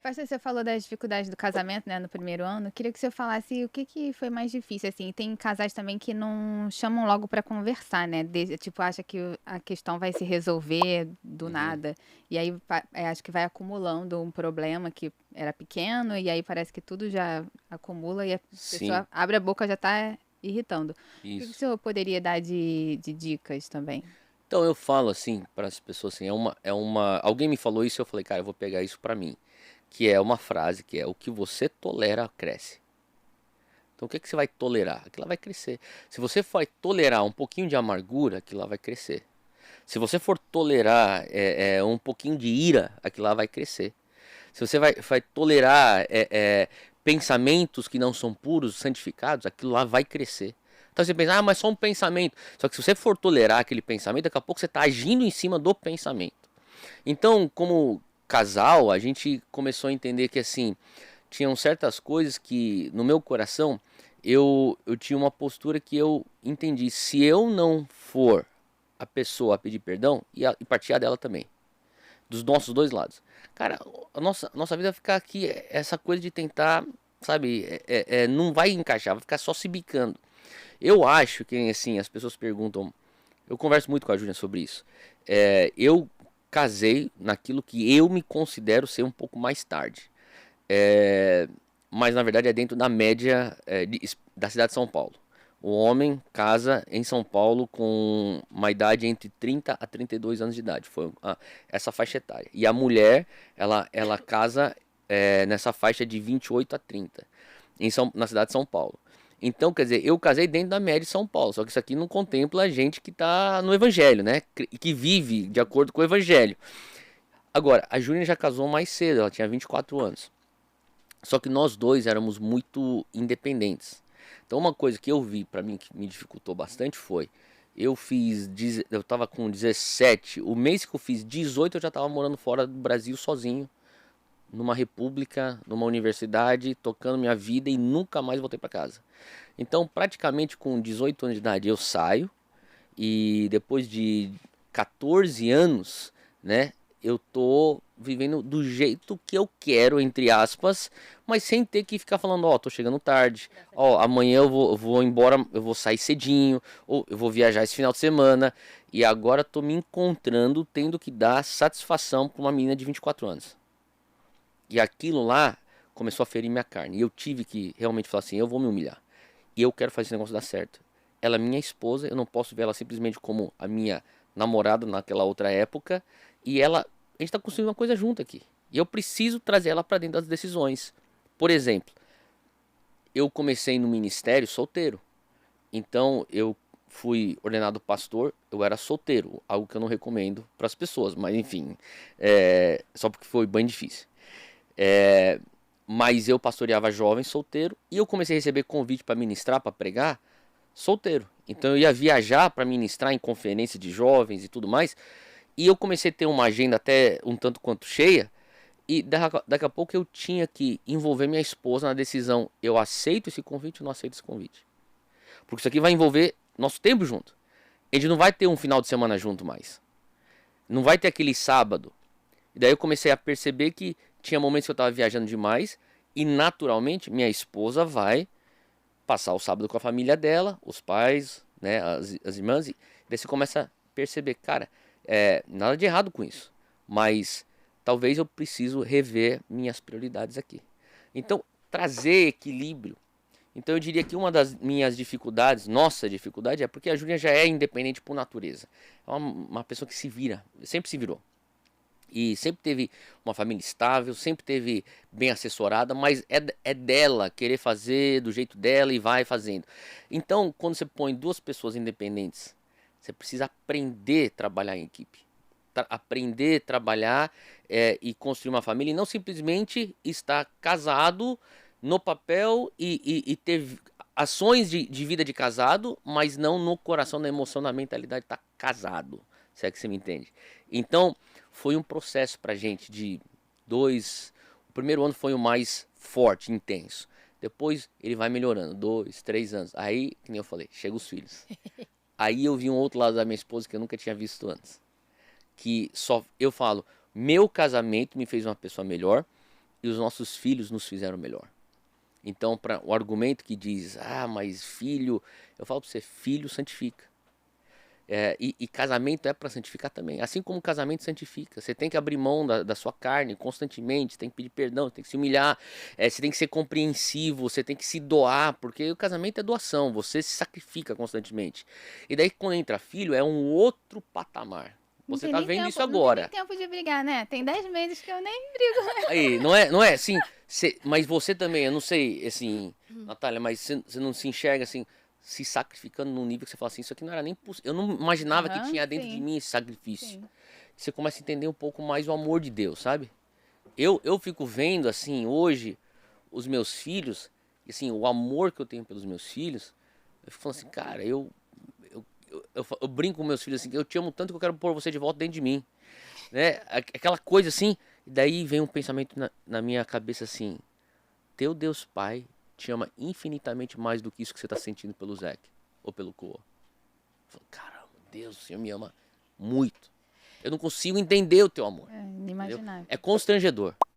Pastor, você falou das dificuldades do casamento, né, no primeiro ano. Queria que você falasse o que que foi mais difícil, assim. Tem casais também que não chamam logo pra conversar, né? Tipo, acha que a questão vai se resolver do Uhum. nada. E aí acho que vai acumulando um problema que era pequeno, e aí parece que tudo já acumula e a Sim, pessoa abre a boca já tá irritando. O que que o isso. senhor poderia dar de dicas também? Então eu falo assim para as pessoas assim, alguém me falou isso, eu falei, cara, eu vou pegar isso para mim, que é uma frase que é o que você tolera cresce. Então o que que você vai tolerar? Aquilo lá vai crescer. Se você for tolerar um pouquinho de amargura, aquilo lá vai crescer. Se você for tolerar um pouquinho de ira, aquilo lá vai crescer. Se você vai tolerar pensamentos que não são puros, santificados, aquilo lá vai crescer. Então você pensa, ah, mas só um pensamento. Só que se você for tolerar aquele pensamento, daqui a pouco você está agindo em cima do pensamento. Então, como casal, a gente começou a entender que assim, tinham certas coisas que no meu coração eu tinha uma postura que eu entendi. Se eu não for a pessoa a pedir perdão, e partir dela também dos nossos dois lados. Cara, a nossa vida vai ficar aqui, essa coisa de tentar, sabe, não vai encaixar, vai ficar só se bicando. Eu acho que, assim, as pessoas perguntam, eu converso muito com a Júlia sobre isso. Eu casei naquilo que eu me considero ser um pouco mais tarde. É, mas na verdade é dentro da média da cidade de São Paulo. O homem casa em São Paulo com uma idade entre 30 a 32 anos de idade. Foi essa faixa etária. E a mulher, ela casa nessa faixa de 28 a 30 na cidade de São Paulo. Então, quer dizer, eu casei dentro da média de São Paulo. Só que isso aqui não contempla a gente que está no Evangelho, né? Que vive de acordo com o Evangelho. Agora, a Júlia já casou mais cedo, ela tinha 24 anos. Só que nós dois éramos muito independentes. Então uma coisa que eu vi para mim que me dificultou bastante foi eu tava com 17, o mês que eu fiz 18 eu já tava morando fora do Brasil sozinho, numa república, numa universidade, tocando minha vida e nunca mais voltei para casa. Então, praticamente com 18 anos de idade eu saio e depois de 14 anos, né, eu tô vivendo do jeito que eu quero, entre aspas, mas sem ter que ficar falando, ó, tô chegando tarde, ó, amanhã eu vou embora, eu vou sair cedinho, ou eu vou viajar esse final de semana, e agora tô me encontrando tendo que dar satisfação pra uma menina de 24 anos. E aquilo lá começou a ferir minha carne, e eu tive que realmente falar assim, eu vou me humilhar. E eu quero fazer esse negócio dar certo. Ela é minha esposa, eu não posso ver ela simplesmente como a minha namorada naquela outra época. E a gente tá construindo uma coisa junto aqui. E eu preciso trazer ela para dentro das decisões. Por exemplo, eu comecei no ministério solteiro. Então eu fui ordenado pastor, eu era solteiro, algo que eu não recomendo para as pessoas, mas enfim, só porque foi bem difícil. É, mas eu pastoreava jovem solteiro e eu comecei a receber convite para ministrar, para pregar, solteiro. Então eu ia viajar para ministrar em conferência de jovens e tudo mais. E eu comecei a ter uma agenda até um tanto quanto cheia. E daqui a pouco eu tinha que envolver minha esposa na decisão: eu aceito esse convite ou não aceito esse convite? Porque isso aqui vai envolver nosso tempo junto. A gente não vai ter um final de semana junto mais. Não vai ter aquele sábado. E daí eu comecei a perceber que tinha momentos que eu estava viajando demais. E naturalmente minha esposa vai passar o sábado com a família dela, os pais, né, as irmãs, e daí você começa a perceber, cara, nada de errado com isso, mas talvez eu preciso rever minhas prioridades aqui. Então, trazer equilíbrio. Então eu diria que uma das minhas dificuldades, nossa dificuldade, é porque a Júlia já é independente por natureza. É uma pessoa que se vira, sempre se virou. E sempre teve uma família estável, sempre teve bem assessorada, mas é dela querer fazer do jeito dela e vai fazendo. Então, quando você põe duas pessoas independentes, você precisa aprender a trabalhar em equipe. Aprender a trabalhar e construir uma família e não simplesmente estar casado no papel e ter ações de vida de casado, mas não no coração, na emoção, na mentalidade, tá casado. Se é que você me entende. Então, foi um processo pra gente de dois. O primeiro ano foi o mais forte, intenso. Depois ele vai melhorando, 2, 3 anos. Aí, que nem eu falei, chega os filhos. Aí eu vi um outro lado da minha esposa que eu nunca tinha visto antes. Que só eu falo, meu casamento me fez uma pessoa melhor. e os nossos filhos nos fizeram melhor. Então, para o argumento que diz, mas filho, eu falo para você, filho santifica. E casamento é para santificar também. Assim como o casamento santifica. Você tem que abrir mão da sua carne constantemente, você tem que pedir perdão, você tem que se humilhar, você tem que ser compreensivo, você tem que se doar, porque o casamento é doação, você se sacrifica constantemente. E daí quando entra filho, é um outro patamar. Você tá vendo isso agora. Não tem nem tempo de brigar, né? Tem 10 meses que eu nem brigo. Aí, não é assim, mas você também, eu não sei, assim, Natália, mas você não se enxerga assim, se sacrificando num nível que você fala assim, isso aqui não era nem possível. Eu não imaginava que tinha dentro de mim esse sacrifício. Sim. Você começa a entender um pouco mais o amor de Deus, sabe? Eu fico vendo, assim, hoje, os meus filhos, assim, o amor que eu tenho pelos meus filhos, eu fico falando assim, cara, eu brinco com meus filhos assim, eu te amo tanto que eu quero pôr você de volta dentro de mim. Né? Aquela coisa assim, e daí vem um pensamento na minha cabeça assim, teu Deus Pai te ama infinitamente mais do que isso que você está sentindo pelo Zeke ou pelo Koa. Eu falo, caramba, Deus, o Senhor me ama muito. Eu não consigo entender o teu amor. É inimaginável. É constrangedor.